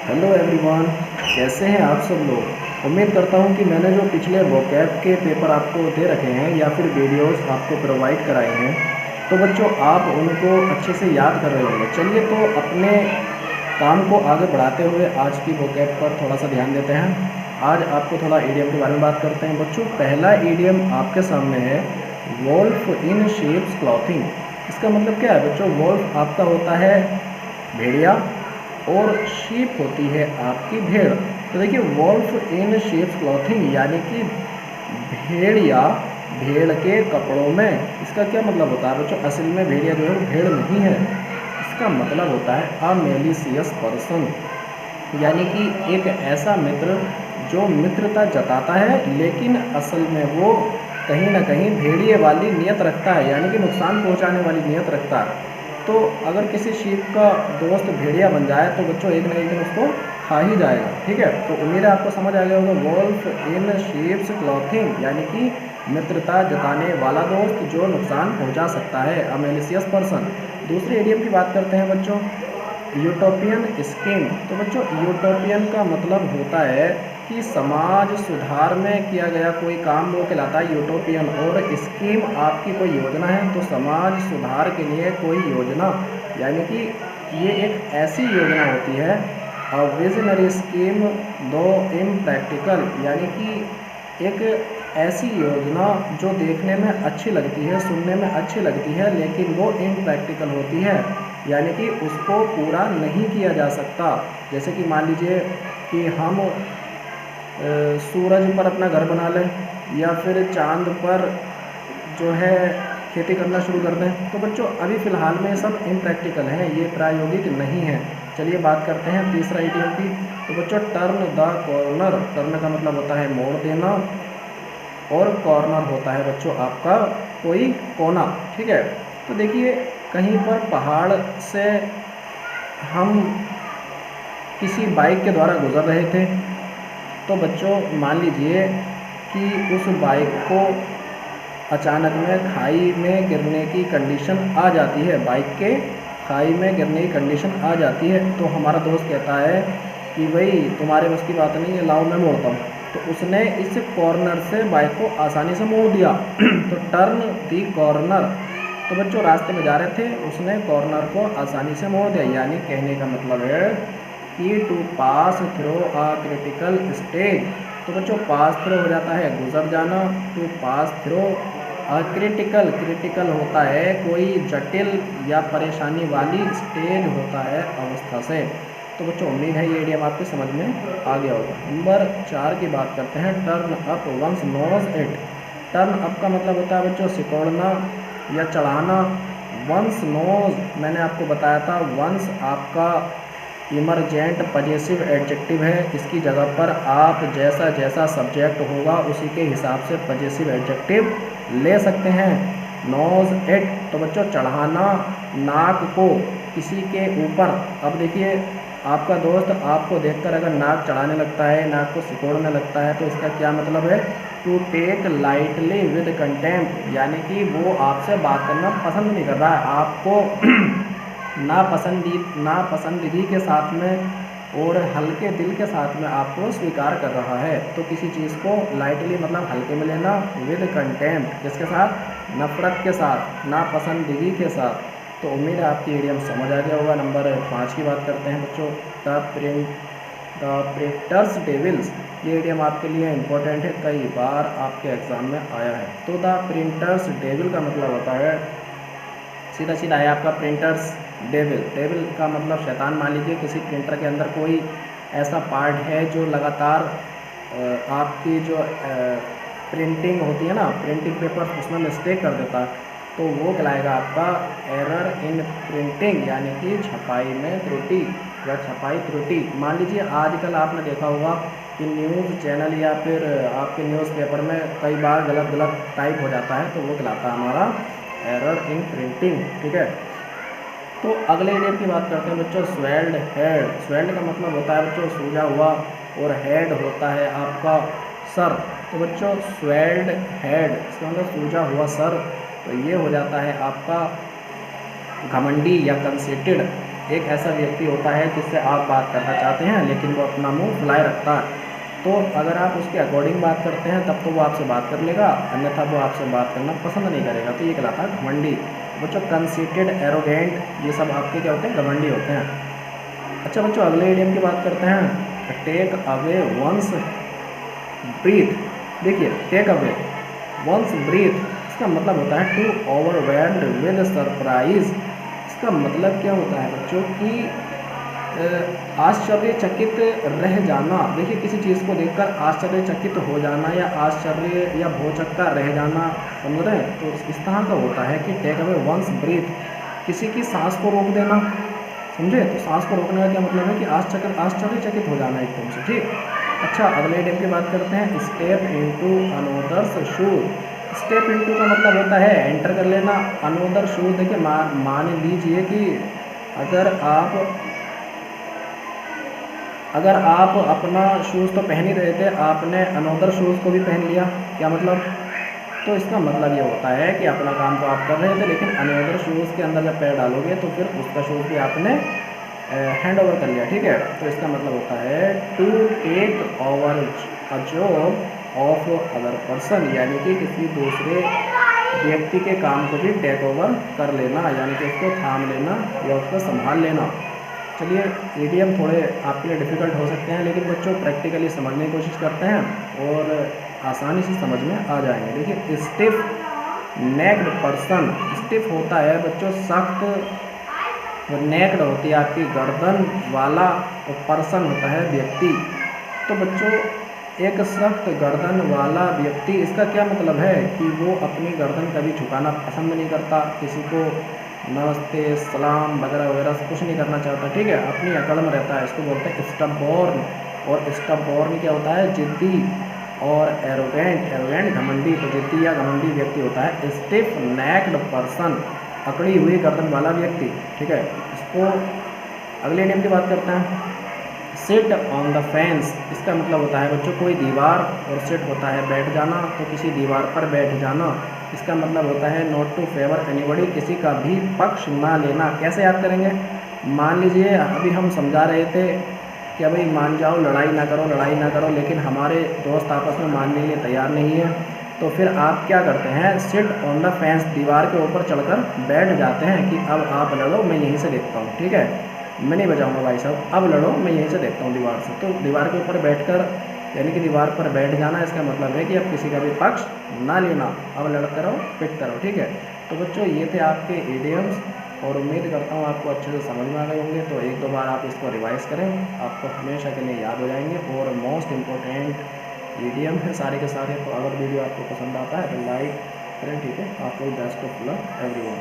Hello everyone, कैसे हैं आप सब लोग। उम्मीद करता हूं कि मैंने जो पिछले वोकैब के पेपर आपको दे रखे हैं या फिर वीडियोस आपको प्रोवाइड कराए हैं, तो बच्चों आप उनको अच्छे से याद कर रहे होंगे। चलिए तो अपने काम को आगे बढ़ाते हुए आज की वोकैब पर थोड़ा सा ध्यान देते हैं। आज आपको थोड़ा ईडियम के बारे में बात करते हैं। बच्चों, पहला ईडियम आपके सामने है वोल्फ इन शीप्स क्लॉथिंग। इसका मतलब क्या है बच्चों? वोल्फ आपका होता है भेड़िया और शीप होती है आपकी भेड़। तो देखिए, वोल्फ इन शीप्स क्लॉथिंग यानी कि भेड़िया भेड़ के कपड़ों में। इसका क्या मतलब होता है बच्चों? असल में भेड़िया जो है वो भेड़ नहीं है। इसका मतलब होता है अ मेलिशियस पर्सन, यानी कि एक ऐसा मित्र जो मित्रता जताता है लेकिन असल में वो कहीं ना कहीं भेड़िए वाली नीयत रखता है, यानी कि नुकसान पहुंचाने वाली नीयत रखता है। तो अगर किसी शीप का दोस्त भेड़िया बन जाए तो बच्चों एक ना एक दिन उसको खा ही जाएगा। ठीक है, तो उम्मीद है आपको समझ आ गया होगा। वोल्फ इन शीप्स क्लॉथिंग यानी कि मित्रता जताने वाला दोस्त जो नुकसान पहुंचा सकता है, अ मैलिशियस पर्सन। दूसरे इडियम की बात करते हैं बच्चों, यूटोपियन स्कीम। तो बच्चों, यूटोपियन का मतलब होता है कि समाज सुधार में किया गया कोई काम वो कहलाता है यूटोपियन। और स्कीम आपकी कोई योजना है, तो समाज सुधार के लिए कोई योजना, यानी कि ये एक ऐसी योजना होती है, अ विजनरी स्कीम दो इम्प्रैक्टिकल, यानी कि एक ऐसी योजना जो देखने में अच्छी लगती है, सुनने में अच्छी लगती है, लेकिन वो इम्प्रैक्टिकल होती है, यानी कि उसको पूरा नहीं किया जा सकता। जैसे कि मान लीजिए कि हम सूरज पर अपना घर बना लें या फिर चांद पर जो है खेती करना शुरू कर दें। तो बच्चों अभी फ़िलहाल में ये सब इम्प्रैक्टिकल हैं, ये प्रायोगिक नहीं है। चलिए बात करते हैं तीसरा इडियम की। तो बच्चों, टर्न द कॉर्नर। टर्न का मतलब होता है मोड़ देना, और कॉर्नर होता है बच्चों आपका कोई कोना। ठीक है, तो देखिए कहीं पर पहाड़ से हम किसी बाइक के द्वारा गुजर रहे थे, तो बच्चों मान लीजिए कि उस बाइक को अचानक में खाई में गिरने की कंडीशन आ जाती है, बाइक के खाई में गिरने की कंडीशन आ जाती है। तो हमारा दोस्त कहता है कि भाई तुम्हारे बस की बात नहीं है, लाओ मैं मोड़ता हूँ। तो उसने इस कॉर्नर से बाइक को आसानी से मोड़ दिया तो टर्न दी कॉर्नर। तो बच्चों रास्ते में जा रहे थे, उसने कॉर्नर को आसानी से मोड़ दिया, यानी कहने का मतलब है कि to pass through a critical stage. तो बच्चों पास थ्रू हो जाता है गुजर जाना, to pass through a critical. Critical होता है कोई जटिल या परेशानी वाली, स्टेज होता है अवस्था से। तो बच्चों उम्मीद है ये इडियम आपके समझ में आ गया होगा। नंबर 4 की बात करते हैं, turn up once knows it. Turn up का मतलब होता है बच्चों सिकोड़ना या चढ़ाना। वंस नोज मैंने आपको बताया था, वंस आपका इमरजेंट पजेसिव एडजेक्टिव है। इसकी जगह पर आप जैसा जैसा सब्जेक्ट होगा उसी के हिसाब से पजेसिव एडजेक्टिव ले सकते हैं। नोज इट तो बच्चों चढ़ाना नाक को किसी के ऊपर। अब देखिए आपका दोस्त आपको देखकर अगर नाक चढ़ाने लगता है, नाक को सिकोड़ने लगता है, तो इसका क्या मतलब है? To take lightly with contempt, यानी कि वो आपसे बात करना पसंद नहीं कर रहा है, आपको नापसंदगी के साथ में और हल्के दिल के साथ में आपको स्वीकार कर रहा है। तो किसी चीज़ को लाइटली मतलब हल्के में लेना, विद कंटेम्प्ट किसके साथ? नफरत के साथ, नापसंदगी के साथ। तो उम्मीद है आपकी इडियम समझ आ गया होगा। नंबर 5 की बात करते हैं बच्चों, द प्रिंटर्स डेविल्स। ये इडियम आपके लिए इम्पोर्टेंट है, कई बार आपके एग्ज़ाम में आया है। तो द प्रिंटर्स डेविल का मतलब होता है, सीधा सीधा है आपका प्रिंटर्स डेविल। डेविल का मतलब शैतान। मान लीजिए किसी प्रिंटर के अंदर कोई ऐसा पार्ट है जो लगातार आपकी जो प्रिंटिंग होती है ना, प्रिंटिंग पेपर, उसमें मिस्टेक कर देता है, तो वो कहलाएगा आपका एरर इन प्रिंटिंग, यानी कि छपाई में त्रुटि या छपाई त्रुटि। मान लीजिए आजकल आपने देखा होगा कि न्यूज़ चैनल या फिर आपके न्यूज़पेपर में कई बार गलत गलत टाइप हो जाता है, तो वो कहलाता है हमारा एरर इन प्रिंटिंग। ठीक है, तो अगले इडियम की बात करते हैं बच्चों, स्वेल्ड हेड। स्वेल्ड का मतलब होता है बच्चों सूजा हुआ, और हेड होता है आपका सर। तो बच्चों स्वेल्ड हेड इसका मतलब सूजा हुआ सर। तो ये हो जाता है आपका घमंडी या कंसेटेड। एक ऐसा व्यक्ति होता है जिससे आप बात करना चाहते हैं लेकिन वो अपना मुंह फुलाए रखता है। तो अगर आप उसके अकॉर्डिंग बात करते हैं तब तो वो आपसे बात कर लेगा, अन्यथा वो आपसे बात करना पसंद नहीं करेगा। तो ये कहलाता है घमंडी। बच्चों कंसीटेड, एरोगेंट, ये सब आपके क्या होते हैं, घमंडी होते हैं। अच्छा बच्चों अगले इडियम की बात करते हैं, टेक अवे वंस ब्रीथ। देखिए टेक अवे वंस ब्रीथ, इसका मतलब होता है टू ओवरवेल्म्ड विद सरप्राइज। इसका मतलब क्या होता है बच्चों कि आश्चर्यचकित रह जाना। देखिए किसी चीज़ को देखकर आश्चर्यचकित हो जाना या आश्चर्य या भौचक्का रह जाना, समझ रहे हैं। तो इस तरह का होता है कि टेक अवे वंस ब्रीथ, किसी की सांस को रोक देना, समझे। तो सांस को रोकने का क्या मतलब है कि आश्चर्यचकित हो जाना एकदम से, ठीक। अच्छा अगले इडियम की बात करते हैं, step into another's shoes. Step into का मतलब होता है एंटर कर लेना, अनोदर शूज देखिए मान लीजिए कि अगर आप अपना शूज़ तो पहन ही रहे थे, आपने अनोदर शूज़ को भी पहन लिया, क्या मतलब। तो इसका मतलब ये होता है कि अपना काम तो आप कर रहे थे लेकिन अनोदर शूज़ के अंदर जब पैर डालोगे तो फिर उसका शूज़ भी आपने हैंड ओवर कर लिया, ठीक है। तो इसका मतलब होता है to take over a job of other person, यानी कि किसी दूसरे व्यक्ति के काम को भी टेक ओवर कर लेना, यानी कि उसको थाम लेना या उसको संभाल लेना। चलिए ईडीएम थोड़े आपके लिए डिफ़िकल्ट हो सकते हैं लेकिन बच्चों प्रैक्टिकली समझने की कोशिश करते हैं और आसानी से समझ में आ जाएंगे। देखिए स्टिफ नेक्ड पर्सन, स्टिफ होता है बच्चों सख्त, नेक्ड होती है आपकी गर्दन वाला, और पर्सन होता है व्यक्ति। तो बच्चों एक सख्त गर्दन वाला व्यक्ति, इसका क्या मतलब है कि वो अपनी गर्दन कभी झुकाना पसंद नहीं करता, किसी को नमस्ते सलाम वगैरह वगैरह कुछ नहीं करना चाहता, ठीक है, अपनी अकड़ में रहता है। इसको बोलते हैं स्टबॉर्न। और स्टबॉर्न क्या होता है, जिद्दी। और एरोगेंट घमंडी। तो जिद्दी या घमंडी व्यक्ति होता है स्टिफ नेक्ड पर्सन, अकड़ी हुई गर्दन वाला व्यक्ति, ठीक है। इसको अगले नियम की बात करते हैं, सिट ऑन द फेंस। इसका मतलब होता है बच्चों कोई दीवार, और सिट होता है बैठ जाना, तो किसी दीवार पर बैठ जाना। इसका मतलब होता है नॉट टू फेवर एनीबॉडी, किसी का भी पक्ष ना लेना। कैसे याद करेंगे, मान लीजिए अभी हम समझा रहे थे कि भाई मान जाओ लड़ाई ना करो, लेकिन हमारे दोस्त आपस में मानने के लिए तैयार नहीं है। तो फिर आप क्या करते हैं, सिट ऑन द फेंस, दीवार के ऊपर चढ़कर बैठ जाते हैं कि अब आप लड़ो, मैं यहीं से देखता हूँ, ठीक है, मैं नहीं बजाऊंगा भाई साहब, अब लड़ो, मैं यहीं से देखता हूँ दीवार से। तो दीवार के ऊपर बैठकर यानी कि दीवार पर बैठ जाना, इसका मतलब है कि अब किसी का भी पक्ष ना लेना, अब लड़ते रहो पिटते रहो, ठीक है। तो बच्चों ये थे आपके इडियम्स, और उम्मीद करता हूँ आपको अच्छे से समझ में आ गए होंगे। तो एक दो बार आप इसको रिवाइज करें, आपको हमेशा के लिए याद हो जाएंगे। और मोस्ट इम्पोर्टेंट इडियम है सारे के सारे। तो अगर वीडियो आपको पसंद आता है तो लाइक करें, ठीक है। आपको बेस्ट ऑफ लक एवरीवन।